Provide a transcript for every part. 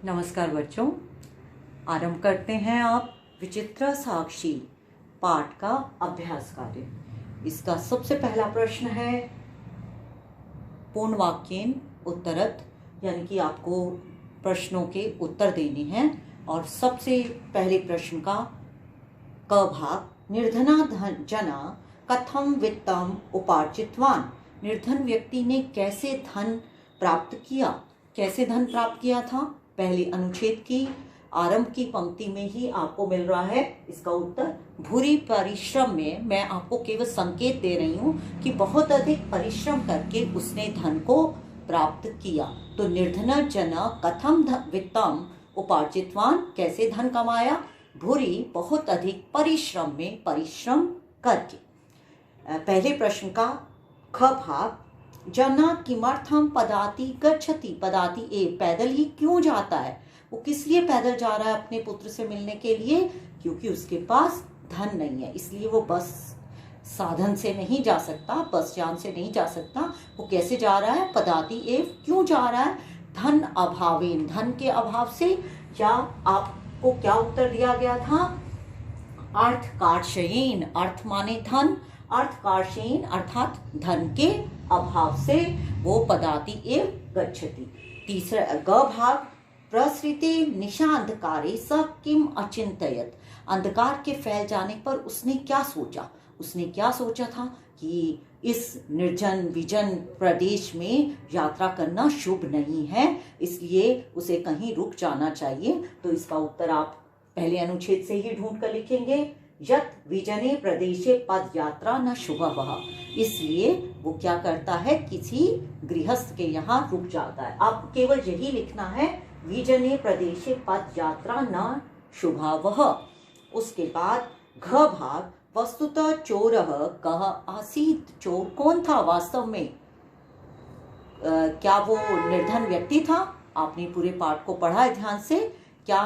नमस्कार बच्चों, आरंभ करते हैं आप विचित्र साक्षी पाठ का अभ्यास कार्य। इसका सबसे पहला प्रश्न है पूर्ण वाक्येन उत्तरत, यानी कि आपको प्रश्नों के उत्तर देने हैं। और सबसे पहले प्रश्न का क भाग, निर्धना जना कथम वित्तम उपार्जितवान। निर्धन व्यक्ति ने कैसे धन प्राप्त किया, कैसे धन प्राप्त किया था। पहले अनुच्छेद की आरंभ की पंक्ति में ही आपको मिल रहा है इसका उत्तर। भूरी परिश्रम में, मैं आपको केवल संकेत दे रही हूँ कि बहुत अधिक परिश्रम करके उसने धन को प्राप्त किया। तो निर्धना जना कथम वित्तम उपार्जितवान, कैसे धन कमाया। भूरी, बहुत अधिक, परिश्रम में, परिश्रम करके। पहले प्रश्न का ख भाग, जना किमर्थम पदाति गच्छति। पदाति ए, पैदल ही क्यों जाता है। वो किस लिए पैदल जा रहा है, अपने पुत्र से मिलने के लिए। क्योंकि उसके पास धन नहीं है, इसलिए वो बस साधन से नहीं जा सकता, बस यान से नहीं जा सकता। वो कैसे जा रहा है, पदाति एव, क्यों जा रहा है। धन अभावेन, धन के अभाव से। या आपको क्या उत्तर दिया गया था, अर्थकार्षयेन, अर्थ माने धन, अर्थकार्षयेन अर्थात धन के अभाव से वो पदाति एव गच्छति। तीसरा ग भाग, प्रसृते निशांधकारे स किम अचिंतयत। अंधकार के फैल जाने पर उसने क्या सोचा। उसने क्या सोचा था कि इस निर्जन विजन प्रदेश में यात्रा करना शुभ नहीं है, इसलिए उसे कहीं रुक जाना चाहिए। तो इसका उत्तर आप पहले अनुच्छेद से ही ढूंढ कर लिखेंगे, यत विजने प्रदेशे पद यात्रा न शुभः। इसलिए वो क्या करता है, किसी गृहस्थ के यहाँ रुक जाता है। आपको केवल यही लिखना है, विजने प्रदेशे पद यात्रा न शुभः। उसके बाद घ भाग, वस्तुतः चोरः कः आसीत्। चोर कौन था वास्तव में, क्या वो निर्धन व्यक्ति था। आपने पूरे पाठ को पढ़ा है ध्यान से। क्या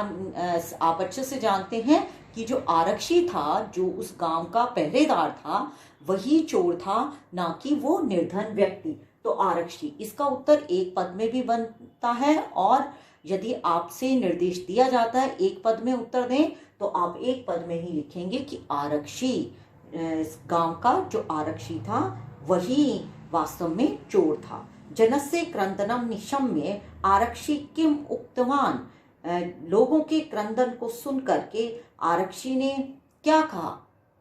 आप अच्छे से जानते हैं कि जो आरक्षी था, जो उस गांव का पहरेदार था, वही चोर था, ना कि वो निर्धन व्यक्ति। तो आरक्षी, इसका उत्तर एक पद में भी बनता है। और यदि आपसे निर्देश दिया जाता है एक पद में उत्तर दें, तो आप एक पद में ही लिखेंगे कि आरक्षी, गांव का जो आरक्षी था वही वास्तव में चोर था। जनस्य क्रंदनम निशम्य आरक्षी किम उक्तवान। लोगों के क्रंदन को सुन करके आरक्षी ने क्या कहा।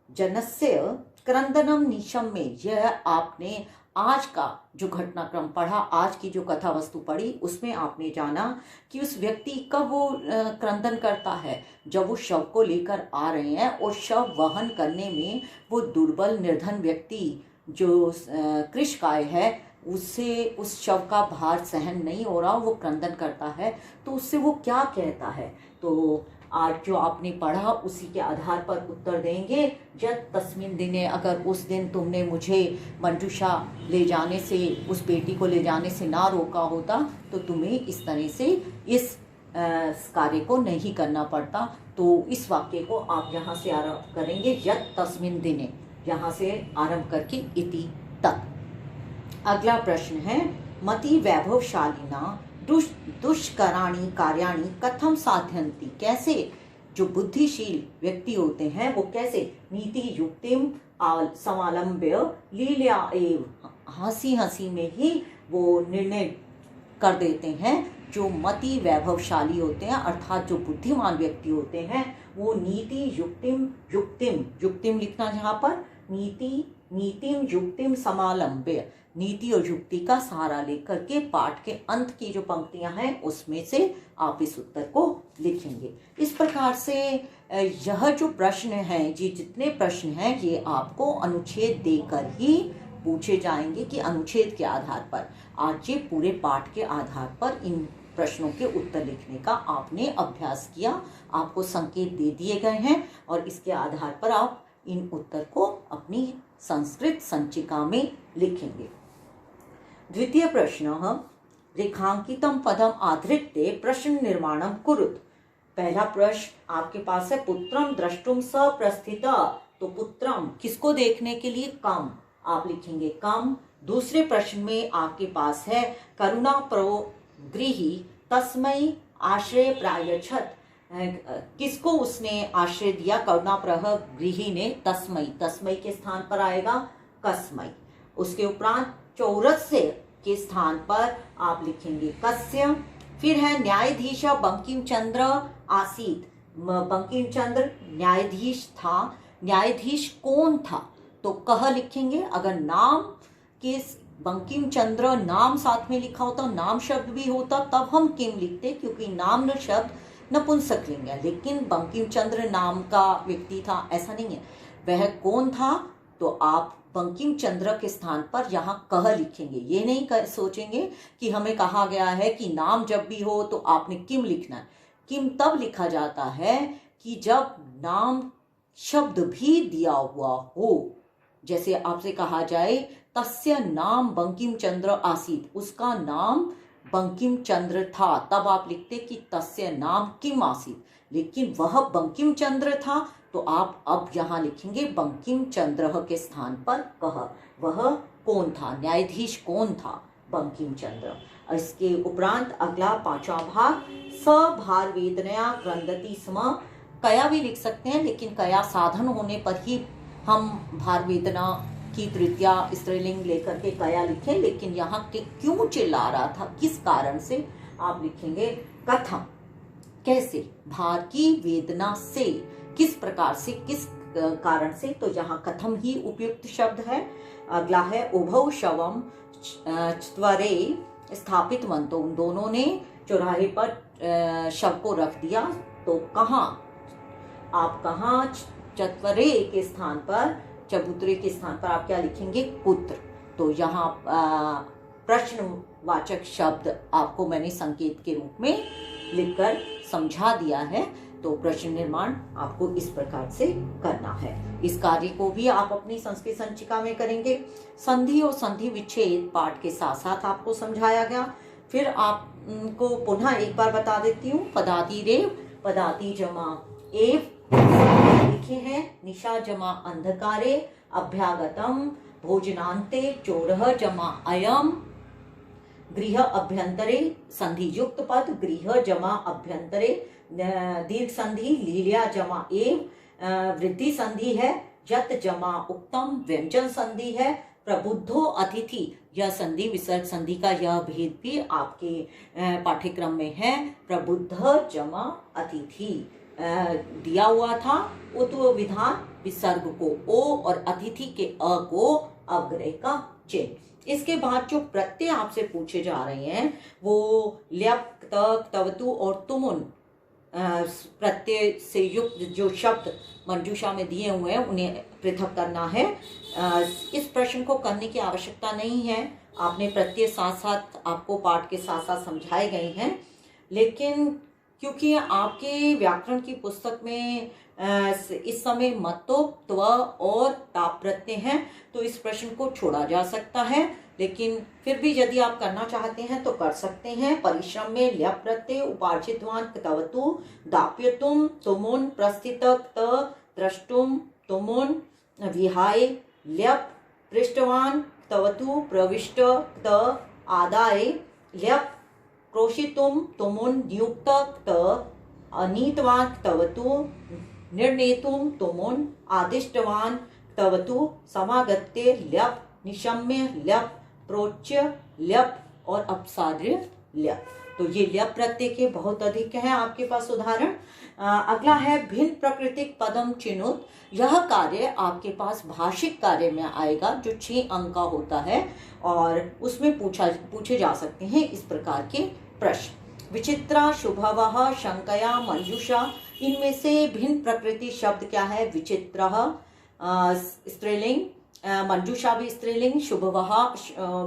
जनस्य क्रंदनम निशम्य, यह आपने आज का जो घटनाक्रम पढ़ा, आज की जो कथा वस्तु पढ़ी, उसमें आपने जाना कि उस व्यक्ति कब वो क्रंदन करता है, जब वो शव को लेकर आ रहे हैं और शव वहन करने में वो दुर्बल निर्धन व्यक्ति जो कृषकाय है, उससे उस शव का भार सहन नहीं हो रहा, वो क्रंदन करता है। तो उससे वो क्या कहता है, तो आज जो आपने पढ़ा उसी के आधार पर उत्तर देंगे। जब तस्मिन दिने, अगर उस दिन तुमने मुझे मंजूषा ले जाने से, उस बेटी को ले जाने से ना रोका होता, तो तुम्हें इस तरह से इस कार्य को नहीं करना पड़ता। तो इस वाक्य को आप यहाँ से आरंभ करेंगे, यत तस्मिन दिने, यहाँ से आरंभ करके इति तक। अगला प्रश्न है, मति वैभवशालिना दुष्कराणि कार्याणि कथम साध्यन्ति। कैसे जो बुद्धिशील व्यक्ति होते हैं वो कैसे नीति युक्तिम समालंब्य लीला एव, हंसी हंसी में ही वो निर्णय कर देते हैं। जो मति वैभवशाली होते हैं अर्थात जो बुद्धिमान व्यक्ति होते हैं, वो नीति युक्तिम, युक्तिम लिखना जहाँ पर, नीतिम युक्तिम समालंब्य, नीति और युक्ति का सहारा लेकर के पाठ के अंत की जो पंक्तियां हैं उसमें से आप इस उत्तर को लिखेंगे। इस प्रकार से यह जो प्रश्न है, ये जितने प्रश्न हैं, ये आपको अनुच्छेद देकर ही पूछे जाएंगे कि अनुच्छेद के आधार पर। आज ये पूरे पाठ के आधार पर इन प्रश्नों के उत्तर लिखने का आपने अभ्यास किया, आपको संकेत दे दिए गए हैं और इसके आधार पर आप इन उत्तर को अपनी संस्कृत संचिका में लिखेंगे। द्वितीय प्रश्न, रेखांकितम पदम आधृत्य प्रश्न निर्माणम कुरुत। पहला प्रश्न आपके पास है, पुत्रम द्रष्टुम स प्रस्थित। तो पुत्रम किसको देखने के लिए, कम, आप लिखेंगे कम। दूसरे प्रश्न में आपके पास है, करुणा प्रो गृही तस्मै आश्रय प्रायच्छत, किसको उसने आश्रय दिया, करुणाप्रह गृही ने, तस्मै, तस्मै के स्थान पर आएगा कस्मै। उसके उपरांत चौरस्य के स्थान पर आप लिखेंगे कस्य। फिर है न्यायाधीश बंकिम चंद्र आसीत, बंकिम चंद्र न्यायाधीश था, न्यायाधीश कौन था, तो कह लिखेंगे। अगर नाम के बंकिम चंद्र नाम साथ में लिखा होता, नाम शब्द भी होता, तब हम किम लिखते, क्योंकि नाम न शब्द नपुंसकलिंग है। लेकिन बंकिम चंद्र नाम का व्यक्ति था ऐसा नहीं है, वह कौन था, तो आप बंकिम चंद्र के स्थान पर यहाँ कह लिखेंगे। ये नहीं सोचेंगे कि हमें कहा गया है कि नाम जब भी हो तो आपने किम लिखना है। किम तब लिखा जाता है कि जब नाम शब्द भी दिया हुआ हो। जैसे आपसे कहा जाए तस्य नाम बंकिम चंद्र आसीत, उसका नाम बंकिम चंद्र था, तब आप लिखते कि तस्य नाम किम आसीत, लेकिन वह बंकिम चंद्र था, तो आप अब यहाँ लिखेंगे बंकिम चंद्र के स्थान पर कह। वह कौन था, न्यायाधीश कौन था, बंकिम चंद्र। इसके उपरांत अगला पांचवा भाग, स भार वेदनया क्रंदति स्म, कया भी लिख सकते हैं, लेकिन कया साधन होने पर ही हम भार वेदना की तृतीया स्त्रीलिंग लेकर के कया लिखें। लेकिन यहाँ के क्यों चिल्ला रहा था, किस कारण से, आप लिखेंगे कथम, कैसे, भार की वेदना से, किस प्रकार से, किस कारण से, तो यहाँ कथम ही उपयुक्त शब्द है। अगला है उभौ शवम त्वरे स्थापित मंतो, उन दोनों ने चौराहे पर शव को रख दिया, तो कहाँ, आप कहाँ, चत्वरे के स्थान पर, चबूतरे के स्थान पर आप क्या लिखेंगे, पुत्र। तो यहाँ प्रश्नवाचक शब्द आपको मैंने संकेत के रूप में लिखकर समझा दिया है। तो प्रश्न निर्माण आपको इस प्रकार से करना है। इस कार्य को भी आप अपनी संस्कृत संचिका में करेंगे। संधि और संधि विच्छेद पाठ के साथ साथ आपको समझाया गया। फिर आपको पुनः एक बार बता देती हूँ, पदाति रेव, पदाति जमा एव लिखे हैं, निशा जमा अंधकारे, अभ्यागतम भोजनांते, चोरः जमा अयम, गृह अभ्यंतरे संधि युक्त पद, गृह जमा अभ्यंतरे, दीर्घ संधि लीलिया जमा एव, वृद्धि संधि है, यत जमा उक्तम, व्यंजन संधि है, प्रबुद्धो अतिथि, यह संधि विसर्ग संधि का यह भेद भी आपके पाठ्यक्रम में है। प्रबुद्ध जमा अतिथि दिया हुआ था, उत्व विधान विसर्ग को ओ और अतिथि के अ को अग्रह का चिन्ह। इसके बाद जो प्रत्यय आपसे पूछे जा रहे हैं वो ल्यप, तक, तवतु और तुमुन प्रत्यय से युक्त जो शब्द मंजूषा में दिए हुए हैं उन्हें पृथक करना है। इस प्रश्न को करने की आवश्यकता नहीं है, आपने प्रत्यय साथ साथ आपको पाठ के साथ साथ समझाए गए हैं। लेकिन क्योंकि आपके व्याकरण की पुस्तक में इस समय मत्तो, त्व और ताप प्रत्यय हैं, तो इस प्रश्न को छोड़ा जा सकता है। लेकिन फिर भी यदि आप करना चाहते हैं तो कर सकते हैं। परिश्रम में ल्यप प्रत्यय, उपार्जितवान तवतु, दाप्यतुम, तुमुन, प्रस्थितक त, द्रष्टुम, तुमुन, विहाय ल्यप, पृष्ठवान तवतु, प्रविष्ट त, आदाय ल्यप, क्रोशितुम, तुमुन, नियुक्त त, अनीतवान तवतु, निर्णेतुम, तुमुन, आदिष्टवान तवतु, समागत्य ल्यप, निशम्य ल्यप, प्रोच्य ल्यप और अपसाद्य ल्यप। तो ये ल्यप प्रत्यय के बहुत अधिक हैं आपके पास उदाहरण। अगला है भिन्न प्रकृतिक पदम चिनुत। यह कार्य आपके पास भाषिक कार्य में आएगा जो 6 अंक का होता है और उसमें पूछे जा सकते हैं इस प्रकार के प्रश्न। विचित्रा, शुभवः, शंकया, मंजूषा, इनमें से भिन्न प्रकृति शब्द क्या है? विचित्रः स्त्रीलिंग, मंजूषा भी स्त्रीलिंग, शुभवः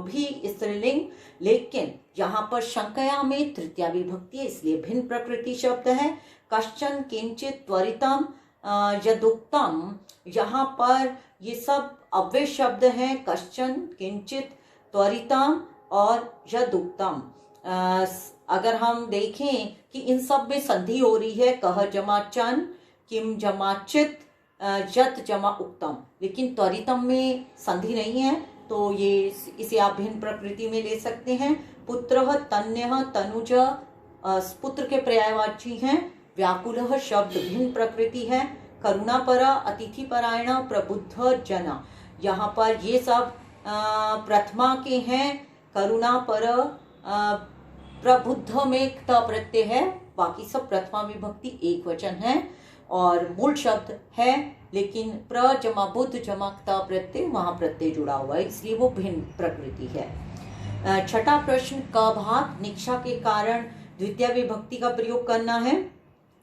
भी स्त्रीलिंग, लेकिन यहाँ पर शंकया में तृतीया विभक्ति है इसलिए भिन्न प्रकृति शब्द है। कश्चन, किंचित, त्वरितम, यदुक्तम, यहाँ पर ये सब अव्यय शब्द हैं। कश्चन, किंचित, त्वरितम और यदुक्तम। अगर हम देखें कि इन सब में संधि हो रही है, कह जमा चन, किम जमा चित, यत जमा उक्तम, लेकिन त्वरितम में संधि नहीं है तो ये इसे आप भिन्न प्रकृति में ले सकते हैं। पुत्रः, तन्यः, तनुज, पुत्र के पर्यायवाची हैं। व्याकुलः शब्द भिन्न प्रकृति है। करुणापरा, अतिथिपरायण, प्रबुद्ध जना, यहाँ पर ये सब प्रथमा के हैं। करुणापर, प्रबुद्ध में त प्रत्यय है, बाकी सब प्रथमा विभक्ति एक वचन है और मूल शब्द है, लेकिन प्र जमा बुद्ध जमा त प्रत्यय, वहां प्रत्यय जुड़ा हुआ है, इसलिए वो भिन्न प्रकृति है। छठा प्रश्न, क भाग निक्षा के कारण द्वितीय विभक्ति का प्रयोग करना है।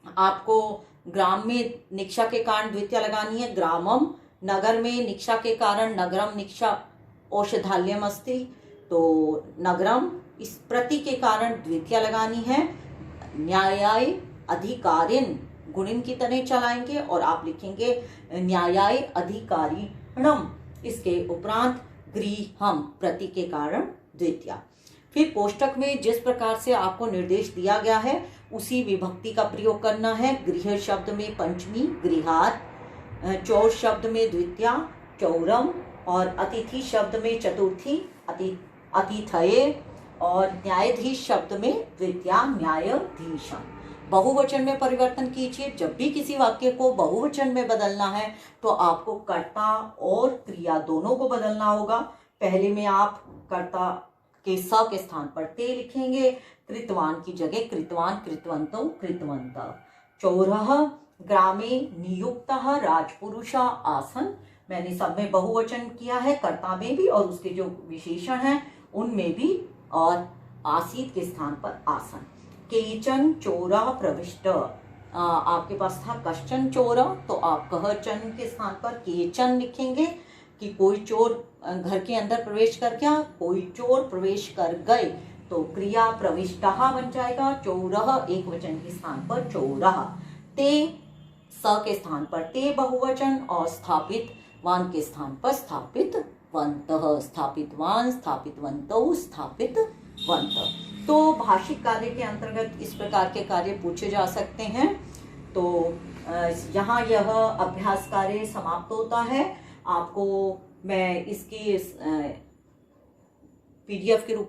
आपको ग्राम में निक्षा के कारण द्वितीय लगानी है, ग्रामम। नगर में निक्षा के कारण नगरम, निक्षा औषधाल्यम अस्ति, तो नगरम। इस प्रति के कारण द्वितीय लगानी है। न्यायाय अधिकारिन, गुणिन की तरह चलाएंगे और आप लिखेंगे न्यायाय अधिकारिणम। इसके उपरांत गृहम, प्रति के कारण द्वितीय। फिर कोष्टक में जिस प्रकार से आपको निर्देश दिया गया है उसी विभक्ति का प्रयोग करना है। गृह शब्द में पंचमी, गृहात। चौर शब्द में द्वितीया, चौरम। और अतिथि शब्द में चतुर्थी, अतिथये। और न्यायाधीश शब्द में द्वितीया, न्यायाधीशम। बहुवचन में परिवर्तन कीजिए। जब भी किसी वाक्य को बहुवचन में बदलना है तो आपको कर्ता और क्रिया दोनों को बदलना होगा। पहले में आप कर्ता के स के स्थान पर ते लिखेंगे, कृतवान की जगह कृतवान, कृतवंतो, कृतवंत। चौरः ग्रामे नियुक्तः राजपुरुषा आसन, मैंने सब में बहुवचन किया है, कर्ता में भी और उसके जो विशेषण हैं उनमें भी, और आसीत के स्थान पर आसन। केचन चोरा प्रविष्ट, आपके पास था कश्चन चोरा, तो आप कहचन के स्थान पर केचन लिखेंगे कि कोई चोर घर के अंदर प्रवेश कर गया, कोई चोर प्रवेश कर गए, तो क्रिया प्रविष्टः बन जाएगा। चोरः एक वचन के स्थान पर चोरः। ते स के स्थान पर ते बहुवचन और स्थापित वान के स्थान पर स्थापित वंतः, स्थापितवान, स्थापितवन्तौ, स्थापितवन्तः। तो भाषिक कार्य के अंतर्गत इस प्रकार के कार्य पूछे जा सकते हैं। तो यहाँ यह अभ्यास कार्य समाप्त होता है। आपको मैं इसकी PDF के रूप